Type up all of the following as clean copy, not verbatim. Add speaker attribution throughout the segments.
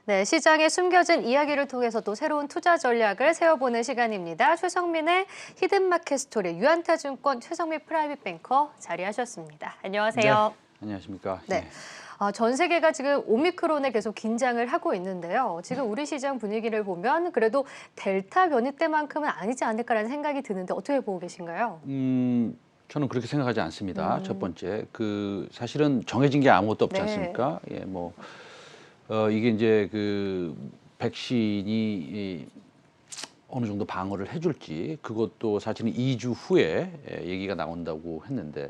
Speaker 1: 네, 시장에 숨겨진 이야기를 통해서 또 새로운 투자 전략을 세워보는 시간입니다. 최성민의 히든마켓 스토리 유한타증권 최성민 프라이빗 뱅커 자리하셨습니다.
Speaker 2: 네,
Speaker 1: 안녕하세요.
Speaker 2: 안녕하십니까.
Speaker 1: 네.
Speaker 2: 예.
Speaker 1: 전 세계가 지금 오미크론에 계속 긴장을 하고 있는데요. 지금 우리 시장 분위기를 보면 그래도 델타 변이 때만큼은 아니지 않을까라는 생각이 드는데 어떻게 보고 계신가요?
Speaker 2: 저는 그렇게 생각하지 않습니다. 첫 번째, 사실은 정해진 게 아무것도 없지
Speaker 1: 네.
Speaker 2: 않습니까? 예, 이게 이제 백신이 어느 정도 방어를 해줄지, 그것도 사실은 2주 후에 얘기가 나온다고 했는데,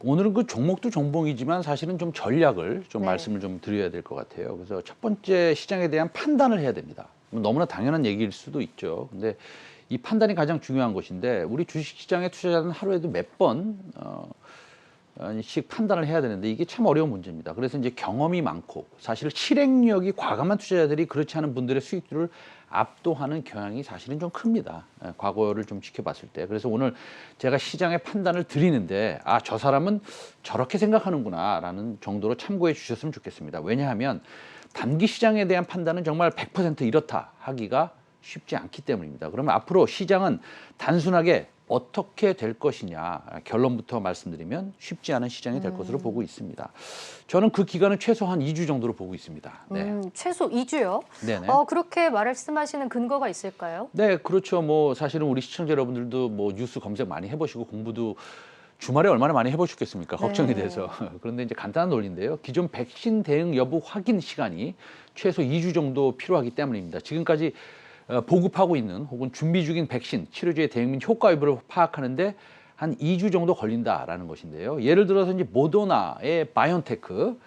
Speaker 2: 오늘은 그 종목도 종목이지만 사실은 좀 전략을 좀
Speaker 1: 네.
Speaker 2: 말씀을 좀 드려야 될 것 같아요. 그래서 첫 번째 시장에 대한 판단을 해야 됩니다. 너무나 당연한 얘기일 수도 있죠. 근데 이 판단이 가장 중요한 것인데 우리 주식시장의 투자자는 하루에도 몇 번씩 판단을 해야 되는데 이게 참 어려운 문제입니다. 그래서 이제 경험이 많고 사실 실행력이 과감한 투자자들이 그렇지 않은 분들의 수익률을 압도하는 경향이 사실은 좀 큽니다. 과거를 좀 지켜봤을 때. 그래서 오늘 제가 시장의 판단을 드리는데 저 사람은 저렇게 생각하는구나라는 정도로 참고해 주셨으면 좋겠습니다. 왜냐하면 단기 시장에 대한 판단은 정말 100% 이렇다 하기가 쉽지 않기 때문입니다. 그러면 앞으로 시장은 단순하게 어떻게 될 것이냐 결론부터 말씀드리면 쉽지 않은 시장이 될 것으로 보고 있습니다. 저는 그 기간은 최소 한 2주 정도로 보고 있습니다. 네.
Speaker 1: 최소 2주요?
Speaker 2: 네네.
Speaker 1: 그렇게 말씀하시는 근거가 있을까요?
Speaker 2: 네, 그렇죠. 사실은 우리 시청자 여러분들도 뉴스 검색 많이 해보시고 공부도 주말에 얼마나 많이 해보셨겠습니까? 걱정이
Speaker 1: 네.
Speaker 2: 돼서. 그런데 이제 간단한 논리인데요. 기존 백신 대응 여부 확인 시간이 최소 2주 정도 필요하기 때문입니다. 지금까지 보급하고 있는 혹은 준비 중인 백신, 치료제의 대응 및 효과 여부를 파악하는데 한 2주 정도 걸린다라는 것인데요. 예를 들어서 이제 모더나의 바이오테크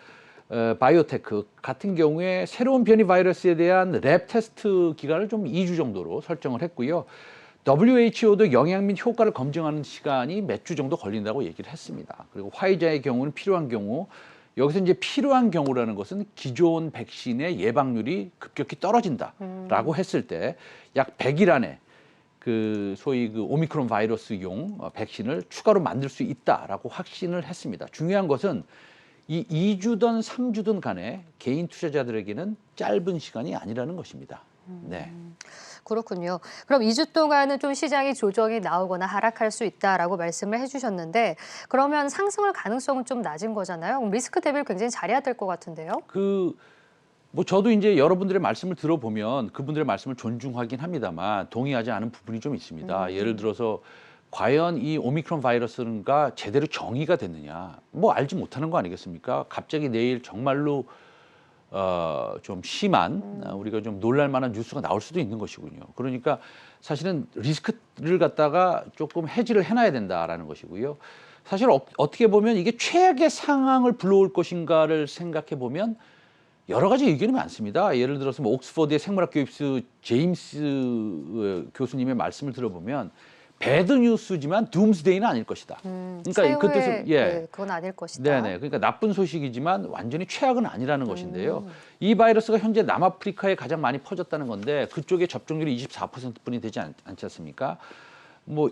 Speaker 2: 같은 경우에 새로운 변이 바이러스에 대한 랩 테스트 기간을 좀 2주 정도로 설정을 했고요. WHO도 영향 및 효과를 검증하는 시간이 몇 주 정도 걸린다고 얘기를 했습니다. 그리고 화이자의 경우는 필요한 경우, 여기서 이제 필요한 경우라는 것은 기존 백신의 예방률이 급격히 떨어진다라고 했을 때 약 100일 안에 소위 오미크론 바이러스용 백신을 추가로 만들 수 있다라고 확신을 했습니다. 중요한 것은 이 2주든 3주든 간에 개인 투자자들에게는 짧은 시간이 아니라는 것입니다. 네.
Speaker 1: 그렇군요. 그럼 2주 동안은 좀 시장이 조정이 나오거나 하락할 수 있다라고 말씀을 해주셨는데 그러면 상승할 가능성은 좀 낮은 거잖아요. 그럼 리스크 대비를 굉장히 잘해야 될 것 같은데요.
Speaker 2: 저도 이제 여러분들의 말씀을 들어보면 그분들의 말씀을 존중하긴 합니다만 동의하지 않은 부분이 좀 있습니다. 예를 들어서 과연 이 오미크론 바이러스가 제대로 정의가 됐느냐, 알지 못하는 거 아니겠습니까? 갑자기 내일 정말로 좀 심한 우리가 좀 놀랄 만한 뉴스가 나올 수도 있는 것이군요. 그러니까 사실은 리스크를 갖다가 조금 해지를 해놔야 된다라는 것이고요. 사실 어떻게 보면 이게 최악의 상황을 불러올 것인가를 생각해 보면 여러 가지 의견이 많습니다. 예를 들어서 옥스퍼드의 생물학 교육수 제임스 교수님의 말씀을 들어보면 배드 뉴스지만 둠스데이는 아닐 것이다. 그러니까 그 뜻은
Speaker 1: 그건 아닐 것이다.
Speaker 2: 네네. 그러니까 나쁜 소식이지만 완전히 최악은 아니라는 것인데요. 이 바이러스가 현재 남아프리카에 가장 많이 퍼졌다는 건데 그쪽에 접종률이 24%뿐이 되지 않지 않습니까?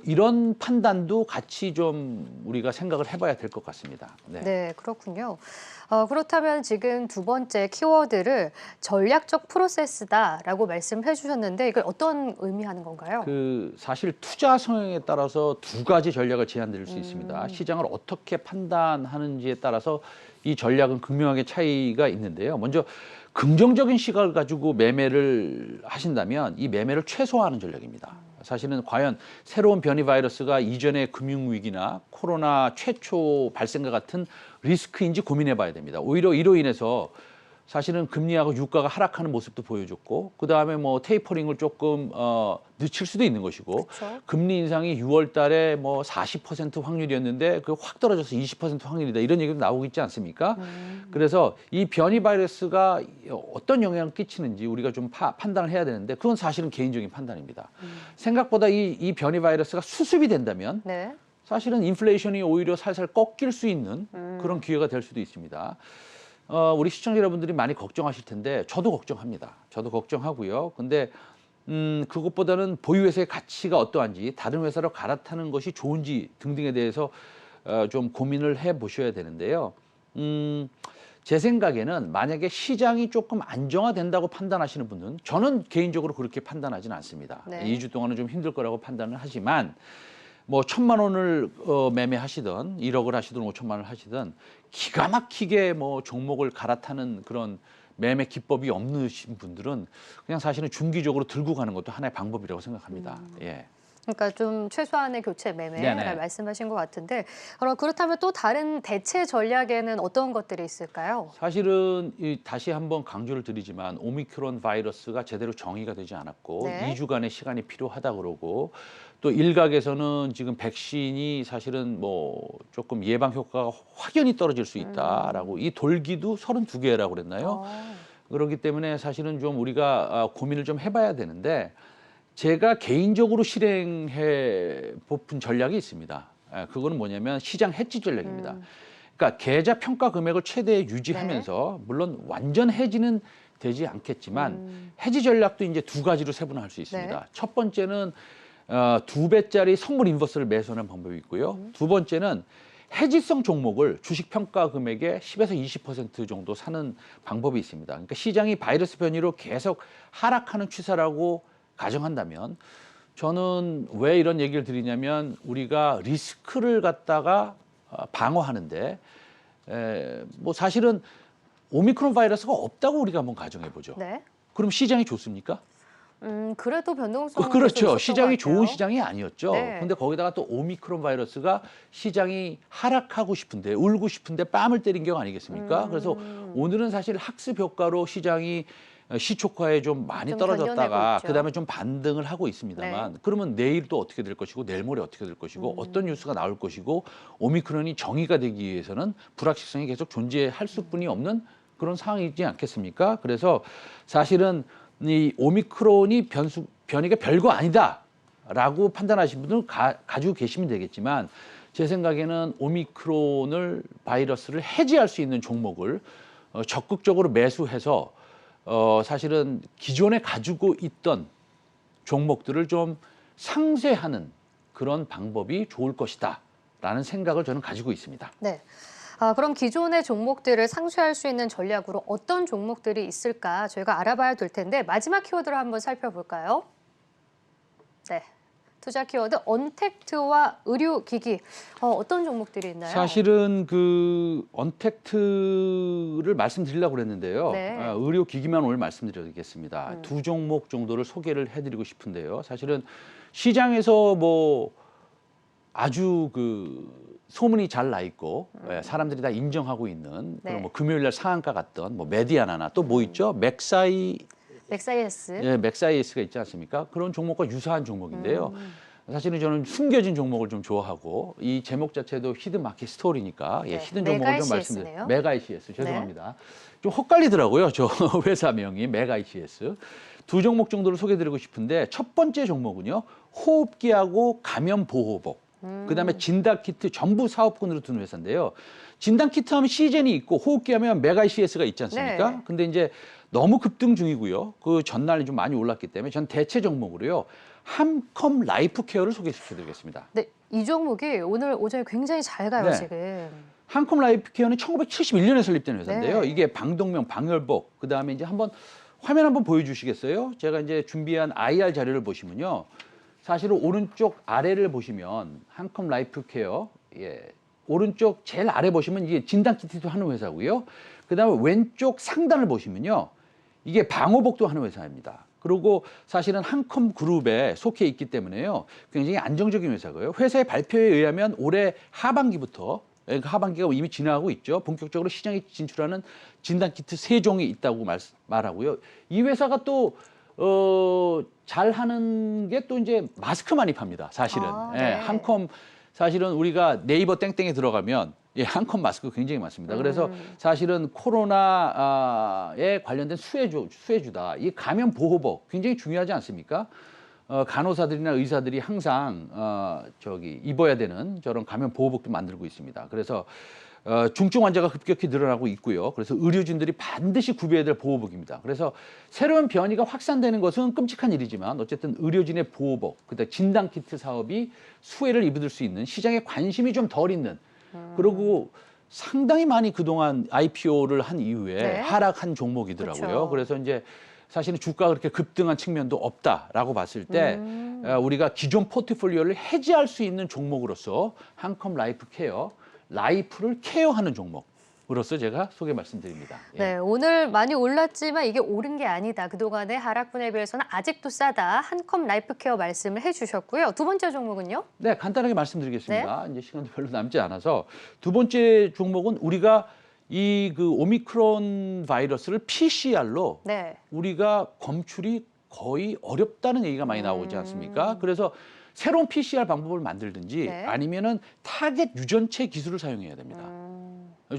Speaker 2: 이런 판단도 같이 좀 우리가 생각을 해봐야 될 것 같습니다. 네.
Speaker 1: 네, 그렇군요. 그렇다면 지금 두 번째 키워드를 전략적 프로세스다라고 말씀해 주셨는데 이걸 어떤 의미하는 건가요?
Speaker 2: 사실 투자 성향에 따라서 두 가지 전략을 제안드릴 수 있습니다. 시장을 어떻게 판단하는지에 따라서 이 전략은 극명하게 차이가 있는데요. 먼저 긍정적인 시각을 가지고 매매를 하신다면 이 매매를 최소화하는 전략입니다. 사실은 과연 새로운 변이 바이러스가 이전의 금융위기나 코로나 최초 발생과 같은 리스크인지 고민해 봐야 됩니다. 오히려 이로 인해서 사실은 금리하고 유가가 하락하는 모습도 보여줬고 그다음에 테이퍼링을 조금 늦출 수도 있는 것이고
Speaker 1: 그쵸?
Speaker 2: 금리 인상이 6월 달에 40% 확률이었는데 확 떨어져서 20% 확률이다 이런 얘기도 나오고 있지 않습니까? 그래서 이 변이 바이러스가 어떤 영향을 끼치는지 우리가 좀 판단을 해야 되는데 그건 사실은 개인적인 판단입니다. 생각보다 이 변이 바이러스가 수습이 된다면
Speaker 1: 네.
Speaker 2: 사실은 인플레이션이 오히려 살살 꺾일 수 있는 그런 기회가 될 수도 있습니다. 우리 시청자 여러분들이 많이 걱정하실 텐데 저도 걱정합니다. 저도 걱정하고요. 근데 그것보다는 보유회사의 가치가 어떠한지 다른 회사로 갈아타는 것이 좋은지 등등에 대해서 좀 고민을 해보셔야 되는데요. 제 생각에는 만약에 시장이 조금 안정화된다고 판단하시는 분들은 저는 개인적으로 그렇게 판단하지는 않습니다.
Speaker 1: 네.
Speaker 2: 2주 동안은 좀 힘들 거라고 판단을 하지만 뭐 1,000만 원을 매매하시든 1억을 하시든 5천만 원을 하시든 기가 막히게 뭐 종목을 갈아타는 그런 매매 기법이 없으신 분들은 그냥 사실은 중기적으로 들고 가는 것도 하나의 방법이라고 생각합니다. 예.
Speaker 1: 그러니까 좀 최소한의 교체 매매를
Speaker 2: 네네.
Speaker 1: 말씀하신 것 같은데 그럼 그렇다면 또 다른 대체 전략에는 어떤 것들이 있을까요?
Speaker 2: 사실은 다시 한번 강조를 드리지만 오미크론 바이러스가 제대로 정의가 되지 않았고
Speaker 1: 네.
Speaker 2: 2주간의 시간이 필요하다 그러고 또 일각에서는 지금 백신이 사실은 뭐 조금 예방 효과가 확연히 떨어질 수 있다라고 이 돌기도 32개라고 그랬나요?
Speaker 1: 어.
Speaker 2: 그렇기 때문에 사실은 좀 우리가 고민을 좀 해봐야 되는데 제가 개인적으로 실행해 보픈 전략이 있습니다. 그거는 뭐냐면 시장 해지 전략입니다. 그러니까 계좌 평가 금액을 최대 유지하면서 물론 완전 해지는 되지 않겠지만 해지 전략도 이제 두 가지로 세분화할 수 있습니다.
Speaker 1: 네.
Speaker 2: 첫 번째는 2배짜리 선물 인버스를 매수하는 방법이 있고요. 두 번째는 해지성 종목을 주식 평가 금액의 10에서 20% 정도 사는 방법이 있습니다. 그러니까 시장이 바이러스 변이로 계속 하락하는 추세라고 가정한다면 저는 왜 이런 얘기를 드리냐면 우리가 리스크를 갖다가 방어하는데 뭐 사실은 오미크론 바이러스가 없다고 우리가 한번 가정해 보죠.
Speaker 1: 네.
Speaker 2: 그럼 시장이 좋습니까?
Speaker 1: 그래도 변동성이 좀
Speaker 2: 그렇죠.
Speaker 1: 있었던
Speaker 2: 시장이
Speaker 1: 것 같아요.
Speaker 2: 좋은 시장이 아니었죠.
Speaker 1: 네.
Speaker 2: 근데 거기다가 또 오미크론 바이러스가 시장이 하락하고 싶은데 울고 싶은데 뺨을 때린 경우 아니겠습니까? 그래서 오늘은 사실 학습 효과로 시장이 시초가에 좀 많이
Speaker 1: 좀
Speaker 2: 떨어졌다가
Speaker 1: 견뎌내고 있죠.
Speaker 2: 그다음에 좀 반등을 하고 있습니다만 그러면 내일 또 어떻게 될 것이고 내일 모레 어떻게 될 것이고 어떤 뉴스가 나올 것이고 오미크론이 정의가 되기 위해서는 불확실성이 계속 존재할 수뿐이 없는 그런 상황이지 않겠습니까? 그래서 사실은 이 오미크론이 변이가 별거 아니다라고 판단하시는 분들은 가지고 계시면 되겠지만 제 생각에는 오미크론을 바이러스를 해지할 수 있는 종목을 적극적으로 매수해서 사실은 기존에 가지고 있던 종목들을 좀 상쇄하는 그런 방법이 좋을 것이다라는 생각을 저는 가지고 있습니다.
Speaker 1: 네. 그럼 기존의 종목들을 상쇄할 수 있는 전략으로 어떤 종목들이 있을까 저희가 알아봐야 될 텐데 마지막 키워드를 한번 살펴볼까요? 네. 투자 키워드 언택트와 의료기기. 어떤 종목들이 있나요?
Speaker 2: 사실은 그 언택트를 말씀드리려고 그랬는데요.
Speaker 1: 네.
Speaker 2: 의료기기만 오늘 말씀드리겠습니다. 두 종목 정도를 소개를 해드리고 싶은데요. 사실은 시장에서 뭐 아주 그 소문이 잘 나 있고 사람들이 다 인정하고 있는
Speaker 1: 네.
Speaker 2: 그런 뭐 금요일날 상한가 갔던 뭐 메디아나나 또 뭐 있죠?
Speaker 1: 맥사이에스.
Speaker 2: 예, 맥사이에스가 있지 않습니까? 그런 종목과 유사한 종목인데요. 사실은 저는 숨겨진 종목을 좀 좋아하고 이 제목 자체도 히든 마켓 스토리니까
Speaker 1: 네,
Speaker 2: 히든 종목을 좀
Speaker 1: 메가ICS 네요.
Speaker 2: 말씀드려요. 메가ICS 죄송합니다. 좀 헛갈리더라고요. 저 회사명이 메가ICS. 두 종목 정도를 소개드리고 싶은데 첫 번째 종목은요. 호흡기하고 감염 보호복. 그다음에 진단 키트 전부 사업군으로 두는 회사인데요. 진단 키트 하면 시젠이 있고 호흡기 하면 메가ICS가 있지 않습니까?
Speaker 1: 네.
Speaker 2: 근데 이제 너무 급등 중이고요. 그 전날이 좀 많이 올랐기 때문에 전 대체 종목으로요. 함컴 라이프 케어를 소개시켜드리겠습니다.
Speaker 1: 네, 이 종목이 오늘 오전에 굉장히 잘 가요,
Speaker 2: 네.
Speaker 1: 지금.
Speaker 2: 함컴 라이프 케어는 1971년에 설립된 회사인데요.
Speaker 1: 네.
Speaker 2: 이게 방독면, 방열복, 그다음에 이제 화면 한번 보여주시겠어요? 제가 이제 준비한 IR 자료를 보시면요. 사실은 오른쪽 아래를 보시면 함컴 라이프 케어, 오른쪽 제일 아래 보시면 이게 진단 키트도 하는 회사고요. 그다음에 왼쪽 상단을 보시면요. 이게 방호복도 하는 회사입니다. 그리고 사실은 함컴 그룹에 속해 있기 때문에요. 굉장히 안정적인 회사고요. 회사의 발표에 의하면 올해 하반기부터 하반기가 이미 지나가고 있죠. 본격적으로 시장에 진출하는 진단키트 3종이 있다고 말하고요. 이 회사가 또 잘하는 게 또 이제 마스크 많이 팝니다. 사실은.
Speaker 1: 네.
Speaker 2: 함컴 사실은 우리가 네이버 땡땡에 들어가면 함컴 마스크 굉장히 많습니다. 그래서 사실은 코로나에 관련된 수혜주다. 이 감염 보호복 굉장히 중요하지 않습니까? 간호사들이나 의사들이 항상 입어야 되는 저런 감염 보호복도 만들고 있습니다. 그래서 중증 환자가 급격히 늘어나고 있고요. 그래서 의료진들이 반드시 구비해야 될 보호복입니다. 그래서 새로운 변이가 확산되는 것은 끔찍한 일이지만 어쨌든 의료진의 보호복, 그다음 진단키트 사업이 수혜를 입을 수 있는 시장에 관심이 좀 덜 있는 그리고 상당히 많이 그동안 IPO를 한 이후에
Speaker 1: 네.
Speaker 2: 하락한 종목이더라고요.
Speaker 1: 그렇죠.
Speaker 2: 그래서 이제 사실은 주가가 그렇게 급등한 측면도 없다라고 봤을 때 우리가 기존 포트폴리오를 해지할 수 있는 종목으로서 한컴 라이프 케어, 라이프를 케어하는 종목으로서 제가 소개 말씀드립니다. 예.
Speaker 1: 네, 오늘 많이 올랐지만 이게 오른 게 아니다. 그동안의 하락분에 비해서는 아직도 싸다. 한컴 라이프케어 말씀을 해주셨고요. 두 번째 종목은요?
Speaker 2: 네, 간단하게 말씀드리겠습니다. 이제 시간도 별로 남지 않아서 두 번째 종목은 우리가 이 그 오미크론 바이러스를 PCR로
Speaker 1: 네.
Speaker 2: 우리가 검출이 거의 어렵다는 얘기가 많이 나오지 않습니까? 그래서 새로운 PCR 방법을 만들든지
Speaker 1: 네.
Speaker 2: 아니면은 타겟 유전체 기술을 사용해야 됩니다.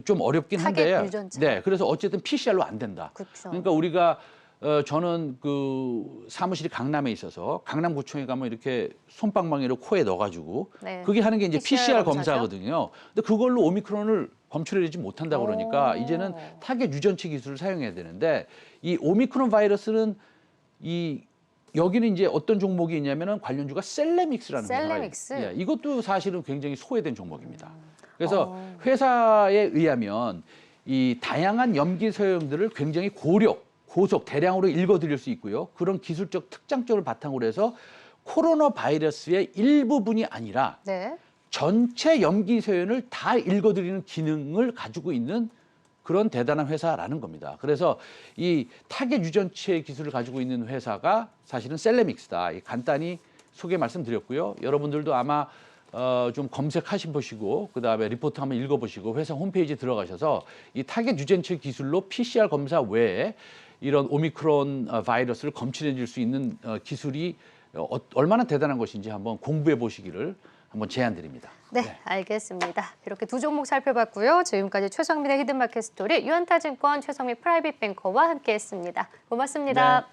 Speaker 2: 좀 어렵긴 한데,
Speaker 1: 타겟 유전체.
Speaker 2: 네, 그래서 어쨌든 PCR로 안 된다.
Speaker 1: 그렇죠.
Speaker 2: 그러니까 우리가 저는 그 사무실이 강남에 있어서 강남구청에 가면 이렇게 솜방망이를 코에 넣어가지고
Speaker 1: 네.
Speaker 2: 그게 하는 게 이제
Speaker 1: PCR
Speaker 2: PCR
Speaker 1: 검사죠?
Speaker 2: 검사거든요. 근데 그걸로 오미크론을 검출해내지 못한다 그러니까
Speaker 1: 오.
Speaker 2: 이제는 타겟 유전체 기술을 사용해야 되는데 이 오미크론 바이러스는 이 여기는 이제 어떤 종목이 있냐면은 관련주가 셀레믹스라는
Speaker 1: 셀레믹스?
Speaker 2: 회사가 이것도 사실은 굉장히 소외된 종목입니다. 그래서 회사에 의하면 이 다양한 염기 소형들을 굉장히 고속, 대량으로 읽어드릴 수 있고요. 그런 기술적 특장점을 바탕으로 해서 코로나 바이러스의 일부분이 아니라
Speaker 1: 네.
Speaker 2: 전체 염기 소연을 다 읽어드리는 기능을 가지고 있는 그런 대단한 회사라는 겁니다. 그래서 이 타겟 유전체 기술을 가지고 있는 회사가 사실은 셀레믹스다. 간단히 소개 말씀드렸고요. 여러분들도 아마 좀 검색하시 보시고 그다음에 리포트 한번 읽어보시고 회사 홈페이지 들어가셔서 이 타겟 유전체 기술로 PCR 검사 외에 이런 오미크론 바이러스를 검출해 줄 수 있는 기술이 얼마나 대단한 것인지 한번 공부해 보시기를 한번 제안드립니다.
Speaker 1: 네, 알겠습니다. 이렇게 두 종목 살펴봤고요. 지금까지 최성민의 히든마켓 스토리 유한타증권 최성민 프라이빗 뱅커와 함께했습니다. 고맙습니다.
Speaker 2: 네.